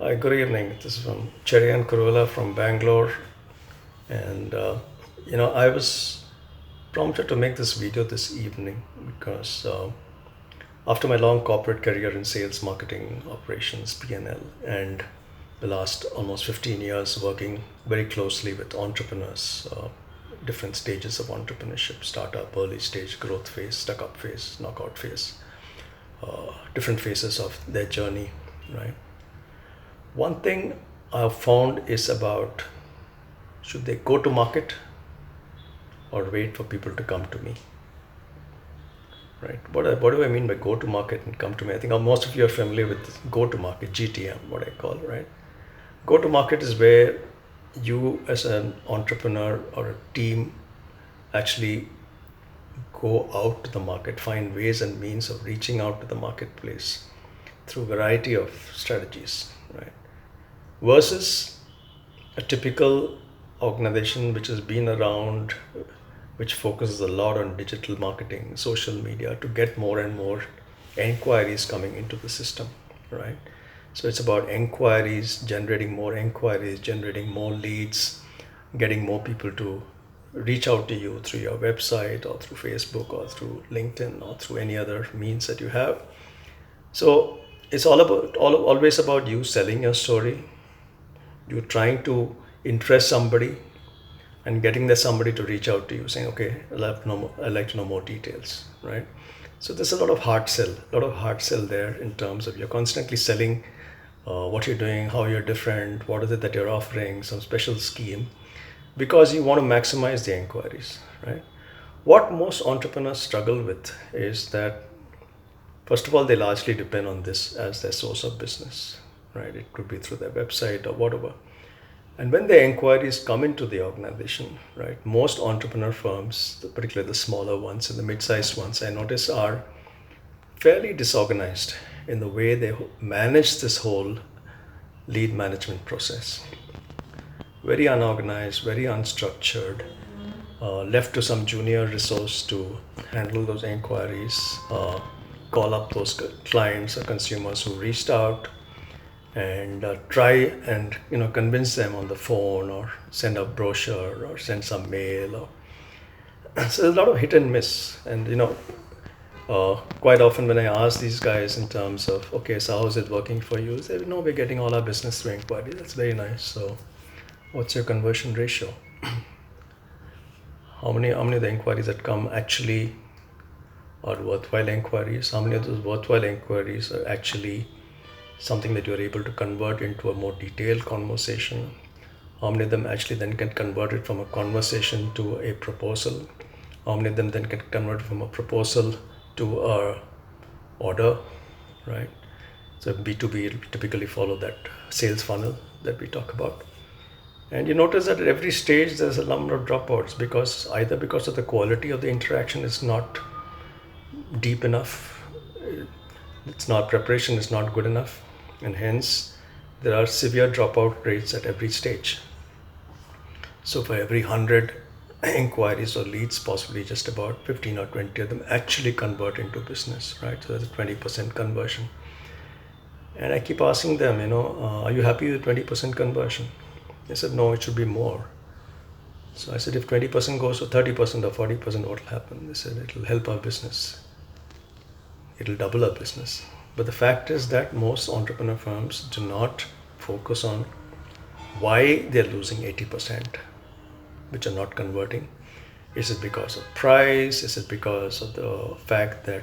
Hi, good evening. This is from Cherian Kuruvila from Bangalore. And, I was prompted to make this video this evening because after my long corporate career in sales, marketing, operations, P&L, and the last almost 15 years working very closely with entrepreneurs, different stages of entrepreneurship, startup, early stage, growth phase, stuck up phase, knockout phase, different phases of their journey, right? One thing I've found is about should they go to market or wait for people to come to me, right? What do I mean by go to market and come to me? I think most of you are familiar with go to market, GTM, what I call, right? Go to market is where you as an entrepreneur or a team actually go out to the market, find ways and means of reaching out to the marketplace through a variety of strategies, right? Versus a typical organization which has been around, which focuses a lot on digital marketing, social media to get more and more inquiries coming into the system, right? So it's about inquiries, generating more leads, getting more people to reach out to you through your website or through Facebook or through LinkedIn or through any other means that you have. So it's always about you selling your story. You're trying to interest somebody and getting that somebody to reach out to you saying, okay, I'd like to know more details, right? So there's a lot of hard sell there in terms of you're constantly selling what you're doing, how you're different, what is it that you're offering, some special scheme, because you want to maximize the inquiries, right? What most entrepreneurs struggle with is that, first of all, they largely depend on this as their source of business, right? It could be through their website or whatever. And when the inquiries come into the organization, right, most entrepreneur firms, particularly the smaller ones and the mid-sized ones, I notice are fairly disorganized in the way they manage this whole lead management process. Very unorganized, very unstructured, left to some junior resource to handle those inquiries, call up those clients or consumers who reached out, and try and convince them on the phone or send a brochure or send some mail. So there's a lot of hit and miss, and quite often when I ask these guys in terms of, okay, so how is it working for you? They say, no, we're getting all our business through inquiry. That's very nice. So what's your conversion ratio? How many of the inquiries that come actually are worthwhile inquiries? How many of those worthwhile inquiries are actually something that you're able to convert into a more detailed conversation? How many of them actually then get converted from a conversation to a proposal? How many of them then get converted from a proposal to a order, right? So B2B typically follow that sales funnel that we talk about. And you notice that at every stage there's a number of dropouts because either because of the quality of the interaction is not deep enough, preparation is not good enough, and hence there are severe dropout rates at every stage. So for every 100 inquiries or leads, possibly just about 15 or 20 of them actually convert into business, right? So that's a 20% conversion. And I keep asking them, are you happy with 20% conversion? They said, no, it should be more. So I said, if 20% goes to 30% or 40%, what will happen? They said, it will help our business. It will double our business. But the fact is that most entrepreneur firms do not focus on why they're losing 80%, which are not converting. Is it because of price? Is it because of the fact that,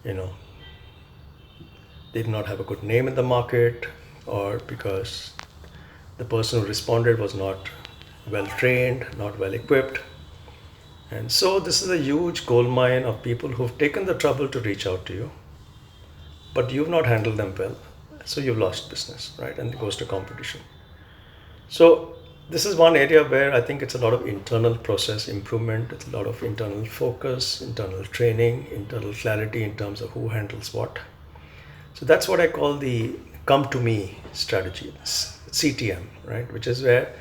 they do not have a good name in the market, or because the person who responded was not well trained, not well equipped? And so this is a huge gold mine of people who've taken the trouble to reach out to you, but you've not handled them well. So you've lost business, right? And it goes to competition. So this is one area where I think it's a lot of internal process improvement. It's a lot of internal focus, internal training, internal clarity in terms of who handles what. So that's what I call the come to me strategy, CTM, right? Which is where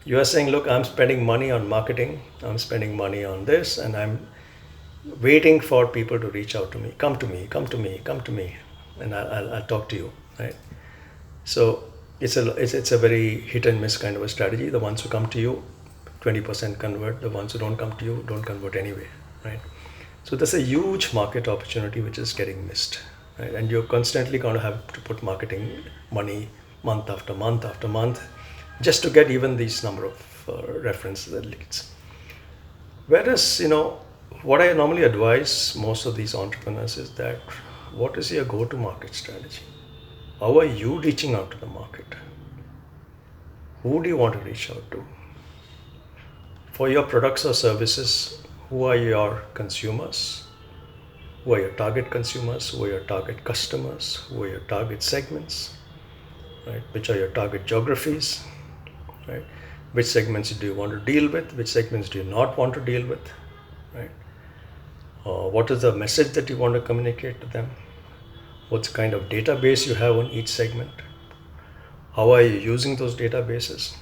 you are saying, look, I'm spending money on marketing, I'm spending money on this, and I'm waiting for people to reach out to me. Come to me, come to me, come to me, and I'll talk to you, right? So it's a very hit and miss kind of a strategy. The ones who come to you, 20% convert. The ones who don't come to you don't convert anyway, right? So there's a huge market opportunity which is getting missed, right? And you're constantly going to have to put marketing money month after month after month just to get even these number of references and leads. Whereas, what I normally advise most of these entrepreneurs is that what is your go-to-market strategy? How are you reaching out to the market? Who do you want to reach out to? For your products or services, who are your consumers? Who are your target consumers? Who are your target customers? Who are your target segments? Right? Which are your target geographies? Right? Which segments do you want to deal with? Which segments do you not want to deal with? Right? What is the message that you want to communicate to them? What kind of database you have on each segment? How are you using those databases?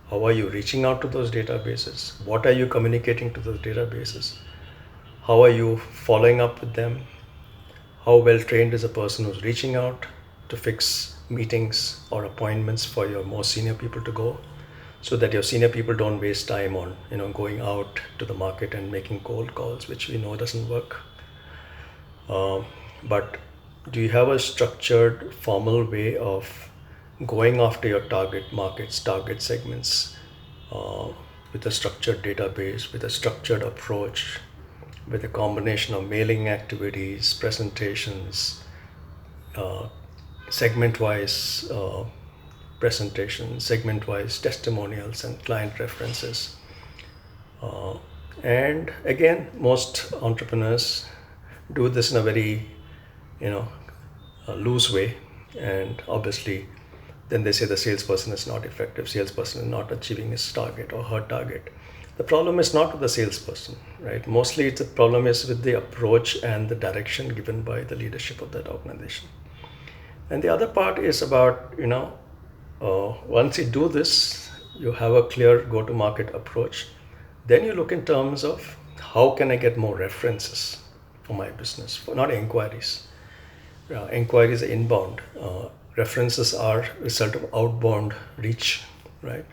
How are you reaching out to those databases? What are you communicating to those databases? How are you following up with them? How well trained is a person who's reaching out to fix meetings or appointments for your more senior people to go, so that your senior people don't waste time on going out to the market and making cold calls, which we know doesn't work. But do you have a structured, formal way of going after your target markets, target segments, with a structured database, with a structured approach, with a combination of mailing activities, presentations, segment-wise presentations, segment-wise testimonials and client references. And again, most entrepreneurs do this in a very, loose way, and obviously then they say the salesperson is not effective, salesperson is not achieving his target or her target. The problem is not with the salesperson, right? Mostly the problem is with the approach and the direction given by the leadership of that organization. And the other part is about, once you do this, you have a clear go-to-market approach. Then you look in terms of how can I get more references for my business, for not inquiries. Inquiries are inbound. References are result of outbound reach, right?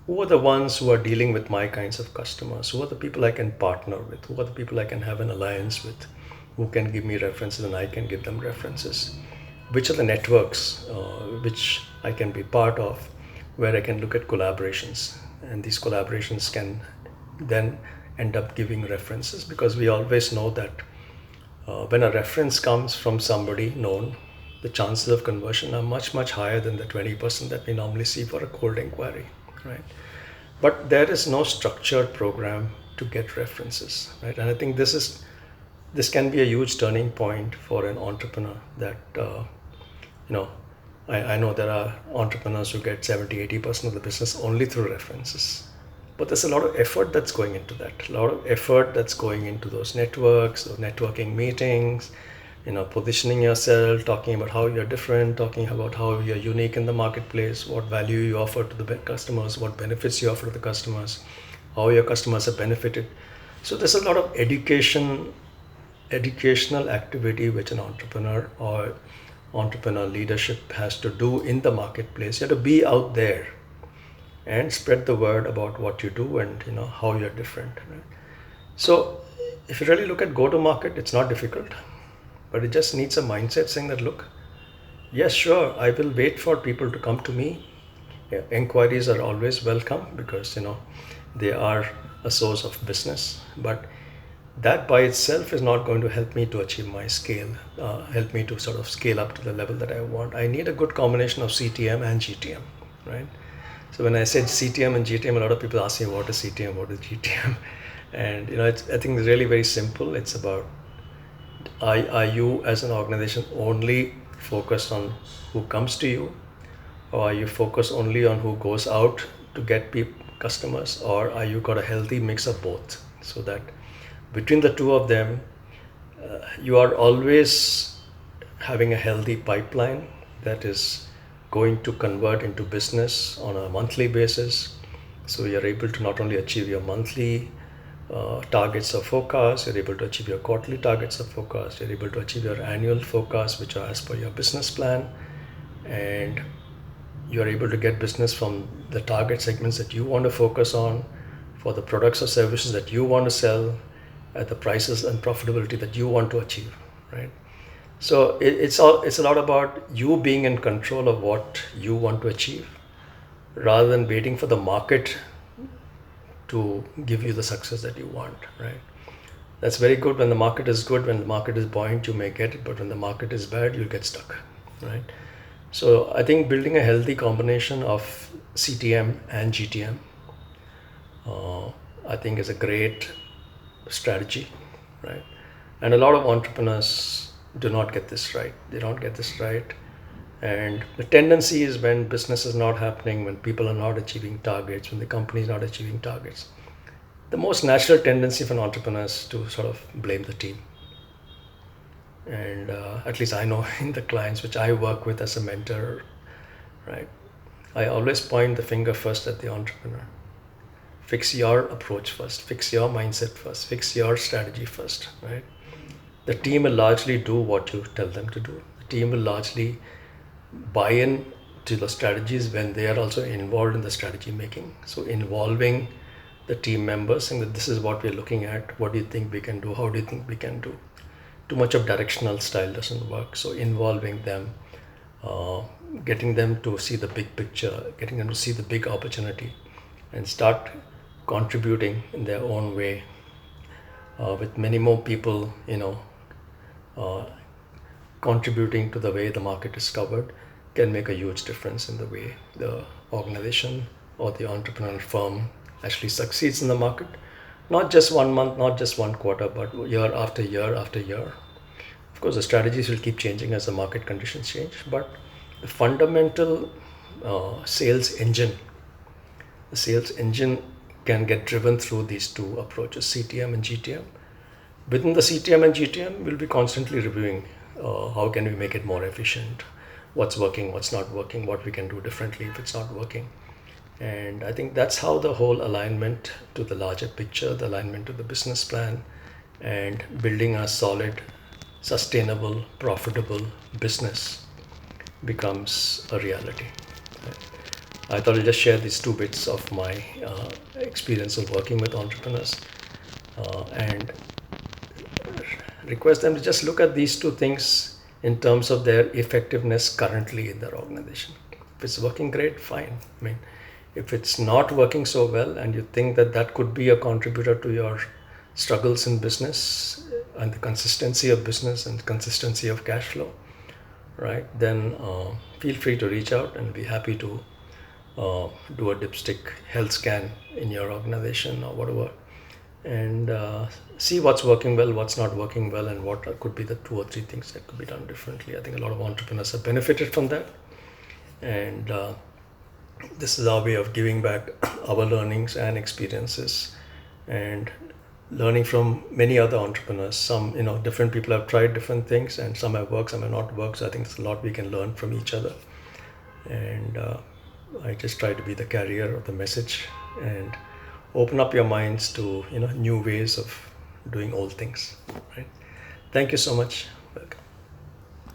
Who are the ones who are dealing with my kinds of customers? Who are the people I can partner with? Who are the people I can have an alliance with? Who can give me references and I can give them references? Which are the networks which I can be part of, where I can look at collaborations, and these collaborations can then end up giving references, because we always know that when a reference comes from somebody known, the chances of conversion are much, much higher than the 20% that we normally see for a cold inquiry, right? But there is no structured program to get references, right? And I think this can be a huge turning point for an entrepreneur that, I know there are entrepreneurs who get 70-80% of the business only through references. But there's a lot of effort that's going into that, a lot of effort that's going into those networks, those networking meetings, positioning yourself, talking about how you're different, talking about how you're unique in the marketplace, what value you offer to the customers, what benefits you offer to the customers, how your customers are benefited. So there's a lot of educational activity which an entrepreneur or entrepreneur leadership has to do in the marketplace. You have to be out there and spread the word about what you do and how you're different, right? So if you really look at go-to-market, it's not difficult, but it just needs a mindset saying that, look, yes, sure, I will wait for people to come to me. Inquiries are always welcome, because they are a source of business, but that by itself is not going to help me to achieve my scale, help me to sort of scale up to the level that I want. I need a good combination of CTM and GTM, right? So when I said CTM and GTM, a lot of people ask me, what is CTM, what is GTM? And I think it's really very simple. It's about, are you as an organization only focused on who comes to you, or are you focused only on who goes out to get customers, or are you got a healthy mix of both, so that between the two of them, you are always having a healthy pipeline that is going to convert into business on a monthly basis. So you're able to not only achieve your monthly targets of forecast, you're able to achieve your quarterly targets of forecast, you're able to achieve your annual forecast, which are as per your business plan. And you're able to get business from the target segments that you want to focus on, for the products or services that you want to sell, at the prices and profitability that you want to achieve, right? So it's a lot about you being in control of what you want to achieve, rather than waiting for the market to give you the success that you want, right? That's very good when the market is good. When the market is buoyant, you may get it, but when the market is bad, you'll get stuck, right? So I think building a healthy combination of CTM and GTM, I think is a great strategy, right? And a lot of entrepreneurs do not get this right. They don't get this right. And the tendency is, when business is not happening, when people are not achieving targets, when the company is not achieving targets, the most natural tendency for an entrepreneur is to sort of blame the team. And at least I know in the clients which I work with as a mentor, right, I always point the finger first at the entrepreneur. Fix your approach first, fix your mindset first, fix your strategy first, right? The team will largely do what you tell them to do. The team will largely buy in to the strategies when they are also involved in the strategy making. So involving the team members, saying that this is what we're looking at, what do you think we can do, how do you think we can do. Too much of directional style doesn't work. So involving them, getting them to see the big picture, getting them to see the big opportunity, and start contributing in their own way, with many more people, contributing to the way the market is covered, can make a huge difference in the way the organization or the entrepreneurial firm actually succeeds in the market. Not just 1 month, not just 1 quarter, but year after year after year. Of course, the strategies will keep changing as the market conditions change, but the fundamental sales engine can get driven through these two approaches, CTM and GTM. Within the CTM and GTM, we'll be constantly reviewing how can we make it more efficient, what's working, what's not working, what we can do differently if it's not working. And I think that's how the whole alignment to the larger picture, the alignment to the business plan, and building a solid, sustainable, profitable business becomes a reality. I thought I'd just share these 2 bits of my experience of working with entrepreneurs, and request them to just look at these 2 things in terms of their effectiveness currently in their organization. If it's working great, fine. I mean, if it's not working so well and you think that that could be a contributor to your struggles in business and the consistency of business and consistency of cash flow, right, then feel free to reach out and be happy to do a dipstick health scan in your organization or whatever, and see what's working well, what's not working well, and what could be the 2 or 3 things that could be done differently. I think a lot of entrepreneurs have benefited from that, and this is our way of giving back our learnings and experiences, and learning from many other entrepreneurs. Some, different people have tried different things, and some have worked, some have not worked. So I think there's a lot we can learn from each other. And I just try to be the carrier of the message and open up your minds to, new ways of doing old things. Right? Thank you so much. Welcome.